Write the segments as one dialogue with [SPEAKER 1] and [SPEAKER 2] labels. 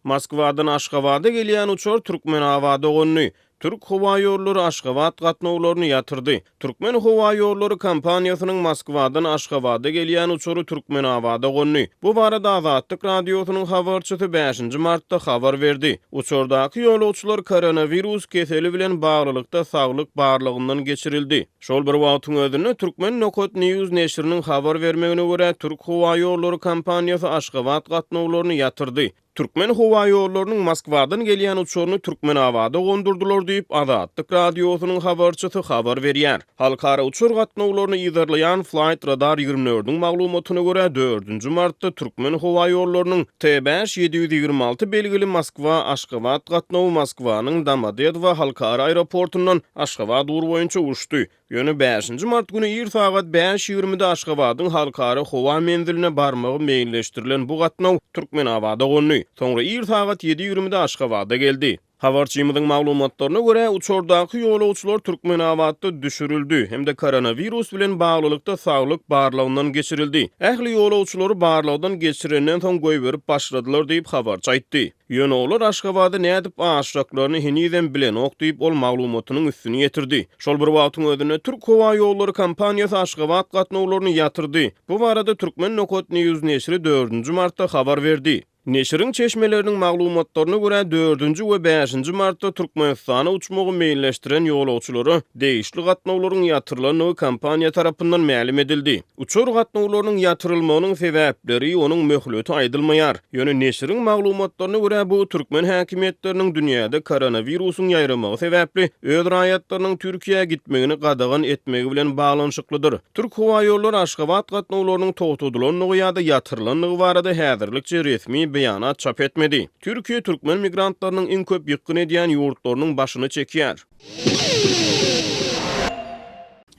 [SPEAKER 1] Moskwadan Aşgabat'a gelýän uçar Türkmenabada gonny. Türk Hava Ýolları Aşgabat gatnawlaryny ýatyrdy. Türkmen Hava Ýolları kompaniýasynyň Moskwadan Aşgabat'a gelýän uçary Türkmenabada gonny. Bu barada Azatlyk radiosynyň habarçysy 5-nji martda habar berdi. Uçurdaky ýolagçylar koronavirus keseli bilen baglykda saglyk barlygyndan geçirildi. Şol bir wagtyň özünde Türkmen Nokot News neşriniň habar bermegine görä Türk Hava Ýolları kompaniýasy Aşgabat gatnawlaryny ýatyrdy. Türkmen Hava Ýollarynyň Moskwadan gelýän uçuryny Türkmenabada gondurdular diýip Azatlyk radiosynyň habarçysy habar berýär. Halkara uçur gatnawlaryny ýyzarlayan Flight Radar 24-niň maglumatyna görä 4-nji martda Türkmen Hava Ýollarynyň T-5-726 belgili Moskwa Aşgabat gatnawy Moskwanyň Domodedowo halkara aeroportundan Aşgabat dur boýunça uçdy. Ýöne 5-nji mart güni ir sagat 5:20-de Aşgabatyň halkara howa menziline barmagy meýilleşdirilen bu gatnaw Türkmenabada gonny. Soňra ir sagat 7:20-de Aşgabat'a geldi. Habarçymyzyň maglumatlaryna görä uçurdaky ýolagçylar Türkmenabadda düşürildi hemde koronavirus bilen baglykda saglyk barlygyndan geçirildi. Ähli ýolagçylary barlygdan geçirenden soň goý berip başladylar diýip habarçy aýtdy. Ýöne olar Aşgabatda nädip aşraklaryny hiniden bilen ok diýip ol maglumatynyň üstüne ýetirdi. Şol bir wagtyň özünde Türk Hava Ýolları kompaniýasy Aşgabat gatnawlaryny ýatyrdy. Bu barada Türkmen Nokot News neşri 4-nji martda habar berdi. Neşiriň çeşmeleriniň maglumatlaryna görä 4-nji we 5-nji martda Türkmenistana uçmagy meýilleşdiren ýolagçylary değişli gatnawlaryň ýatyrylanyny kompaniýa tarapyndan ma'lum edildi. Uçur gatnawlarynyň ýatyrylmagynyň sebäpleri onuň möhleti aýdylmaýar. Ýöne neşiriň maglumatlaryna görä bu türkmen häkimetleriniň dünýäde koronawirusyň ýaýramagy sebäpli öz raýatlarynyň Türkiýe'ye gitmegini gadagan etmegi bilen baglanşyklydyr. Türk Hava Ýolları Aşgabat gatnawlarynyň togtudylanyny ýa-da ýatyrylanyny barada häzirlikçe resmi beýanat çap etmedi. Türkiýe türkmen migrantlarynyň iň köp ýykyn edýän ýurtlarynyň başyny çekýär.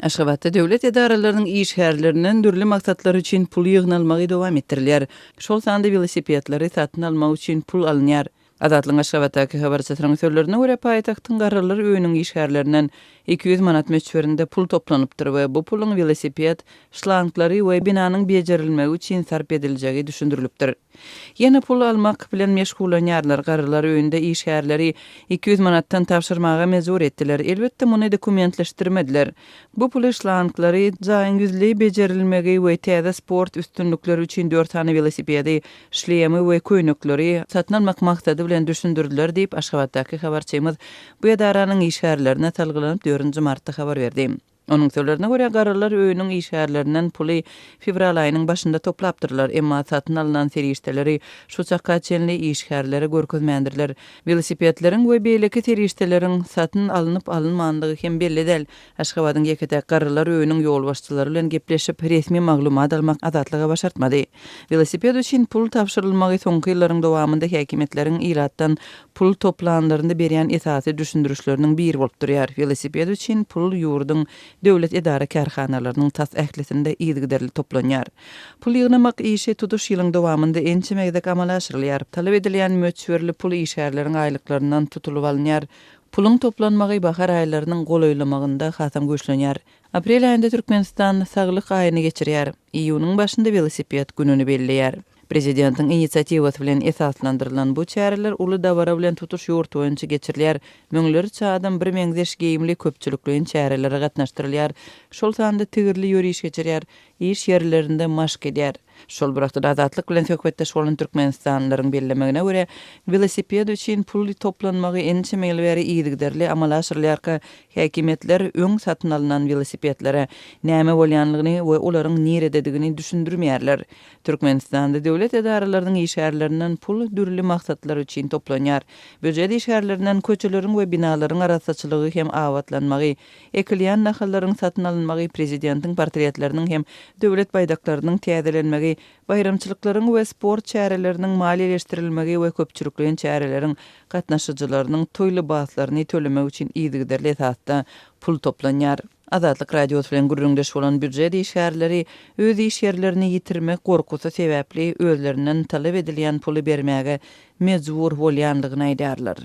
[SPEAKER 2] Aşgabatda döwlet edaralarynyň işgärlerinden dürli maksatlar üçin pul ýygnalmagy dowam etdirilýär. Şol sanda velosipedleri satyn almak üçin pul alınýar. Azatlyň Aşgabatdaky habarçylaryň sözlerine görä paýtagtyň garrarlar öýüniň işgärlerinden 200 manat meçberinde pul toplanıpdyr we bu pulun velosiped şlanglary we binanyň bejerilmegi üçin sarp ediljegi düşündirilipdir. Ýene pul almak bilen meşgulanýarlar garrarlar öýünde işgärleri 200 manattan tapşyrmaga mezur etdiler. Elbetde muny dokumentleşdirmediler. Bu pul şlanglary jaýyn güzli bejerilmegi we täze sport üstünlükleri üçin 4 tane velosipedi, şlemi we köýnekleri satyn almak maksady bilen düşündirdiler diýip Aşgabatdaky habarçymyz bu edaranyň işgärlerine talgylanyp 4-nji martda habar berdi. Onun sözlerine görä garrarlar öýüniň işgärlerinden puly fevral aýynyň başynda toplapdyrlar, emma satyn alynan serişdeleri şu çakka çenli işgärlere görkezmendirler. Velosipedleriň we beýleki serişdeleriň satyn alınıp alınmandygy hem belli däl. Aşgabatyň ýeketek garrarlar öýüniň ýol başçylary bilen gepleşip resmi maglumat almak azatlyga başartmady. Velosiped üçin pul tapşyrylmagy soňky ýyllaryň dowamında häkimetleriň iratdan pul toplananlarynda berýän esasy düşündürüşleriniň biri bolup durýar. Velosiped üçin pul ýurduň döwlet edara karhanalarının tas ählisinde ýygyderli toplanýar. Pul ýygnamak işi tutuş ýylyň dowamında ençe megdek amal aşyrylýar. Talap edilýän möçberli pul işgärleriň aýlyklaryndan tutulup alınýar. Pulun toplanmagy bahar aýlarynyň golaýlamagynda hasam güýçlenýär. Aprel aýynda Türkmenistan saglyk aýyny geçirýär. Iýunyň başynda velosiped gününi belleýär. Prezidentiň initsiativasy bilen esaslandyrylan bu çäreler uly dawara bilen tutuş ýurt boýunça geçirilýär. Möňleri adam bir meňzeş geyimli köpçülikli çärelere gatnaşdyrylýar. Şol sanda tigirli ýöriş geçirýär, iş ýerlerinde maşk edýär. Şol birakda azatlyk bilen söhbetde şolun Türkmenistanlaryň bellemegine görä velosiped üçin pul toplanmagy ençe meýilbäri ýygyderli amal aşyrylýar ki, häkimetler öň satyn alynan velosipedlere näme bolýanlygyny we olaryň nirededigini düşündirmeýärler. Türkmenistanda döwlet edaralarynyň işgärlerinden pul dürli maksatlar üçin toplanýar. Böjedi işgärlerinden köçeleriň we binalaryň arasaçylygy hem awatlanmagy, ekilýän nahallaryň satyn alynmagy, prezidentiň portretleriniň hem döwlet baýdaklarynyň täzelenmegi, bayramçylyklaryň we sport çäreleriniň maliýeleşdirilmegi we köpçülikliň çäreleriň gatnaşyjylarynyň toýly baslaryny tölemek üçin ýygyderli esasda pul toplanýar. Azatlyk radiosu bilen gurrundaş bolan büdjet işgärleri öz iş ýerlerini ýitirmek gorkusy sebäpli özlerinden talap edilýän puly bermäge mejbur bolýanlygyny aýdarlar.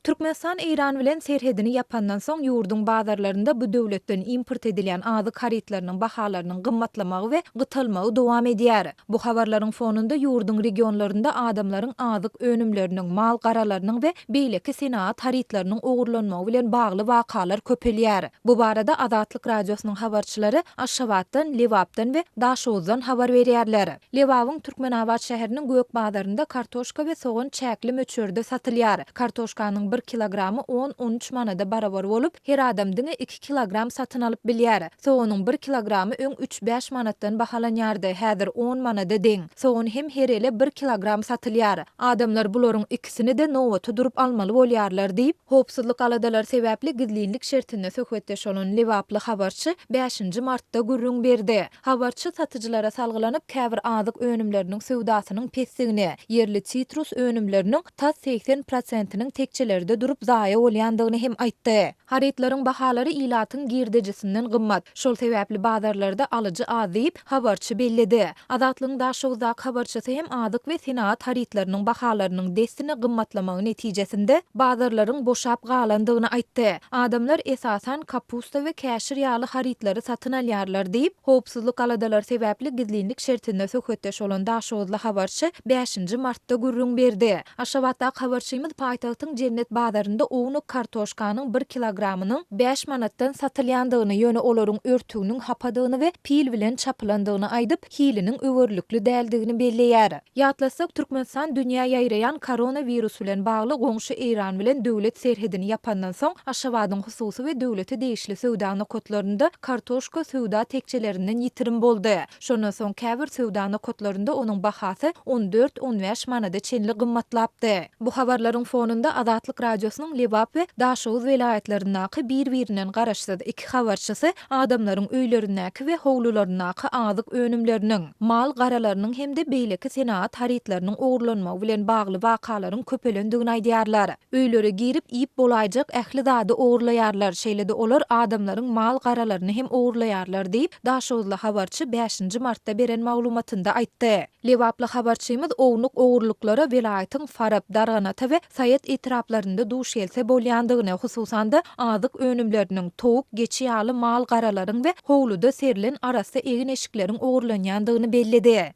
[SPEAKER 3] Türkmenistan İran bilen serhedini yapandan soň ýurdun bazarlarynda bu döwletden import edilen azyk haritlarynyň bahalarynyň gymmatlamagy we gytylmagy dowam edýär. Bu habarlaryň fonunda ýurdun regionlarynda adamlaryň azyk önümleriniň, mal garalarynyň we beýleki senaat haritlarynyň ogurlanmagy bilen bagly wakalar köpelýär. Bu barada Azatlyk radiosynyň habarçylary Aşgabatdan, Lewapdan we Daşowdan habar berýärler. Lewawyň Türkmenabad şäheriniň gök bazarynda kartoşka we soğan çäkli möçörde satylýar. Kartoşkanyň 1 kilogramy 10-13 manada barabar bolup, her adam diňe 2 kilogram satyn alyp bilýär. Soğanyň 1 kilogramy öň 3-5 manatdan bahalanýardy, häzir 10 manada deň. Soğan hem her ele 1 kilogram satylýar. Adamlar bularyň ikisini de nowata durup almaly bolýarlar diýip, howpsuzlyk aladalar sebäpli gizlilik şertinde söhbetdeş bolan Lewaply habarçy 5 martda gürrüň berdi. Habarçy satyjylara salgylanyp käbir azyk önümleriniň sowdasynyň pesdigini, yerli sitrus önümleriniň ta 80%-iniň tekçeleri durup zaya bolýandygyny hem aýtdy. Haritlaryň bahalary ilatyň girdejisinden gymmat. Şol sebäpli bazarlarda alyjy az diýip habarçy bellidi. Azatlygyň Daşowdaky habarçysy hem azyk we senaat haritlarynyň bahalarynyň destini gymmatlamagy netijesinde bazarlaryň boşap galandygyny aýtdy. Adamlar esasan kapusta we käşir ýaly haritlary satyn alýarlar diýip, howpsuzlyk aladalar sebäpli gizlilik şertinde söhbetdeş bolan Daşowdly habarçy 5 martda gürrüň berdi. Aşgabatdaky habarçymyz paýtagtyň Cennet bazarynda ownuk kartoşkanyň 1 kilogramynyň 5 manatdan satylýandygyny, ýöne olaryň örtüginiň hapadygyny we pil bilen çapylandygyny aýdyp, hiliniň öwürlükli däldigini belleýär. Ýatlasak, Türkmenistan dünýä ýaýrayan koronavirus bilen bagly goňşy İran bilen döwlet serhedini yapandan soň Aşgabatyň hususy we döwleti değişli sowda nokotlarynda kartoşka sowda tekçelerinden ýitirim boldy. Şondan soň käbir sowda nokotlarynda onuň bahasy 14-15 manada çenli gymmatlapdy. Bu habarlaryň fonunda Azatlyk radiosynyň Lewap we Daşow welaýatlarynaky bir-birinden garaşsyz iki habarçysy adamlaryň öýlerindäki we howlularyndaky azyk önümleriniň, mal garalarynyň hem de beýleki senaat haritlarynyň ogurlanmagy bilen bagly wakalaryň köpelendigini aýdýarlar. Öýlere girip ýyp bolaýjak ähli zady ogurlaýarlar. Şeýle-de olar adamlaryň mal garalaryny hem ogurlaýarlar diýip Daşowdly habarçy 5 martda beren maglumatynda aýtdy. Lewaply habarçymyz ownuk ogurluklara welaýatyň Farab, Darganata we Sayet etraplarynda duş gelse bolýandygyny, hususan da azyk önümleriniň, towuk, geçi ýaly mal garalaryň we howluda serilen arasy egin eşikleriň ogurlanýandygyny belledi.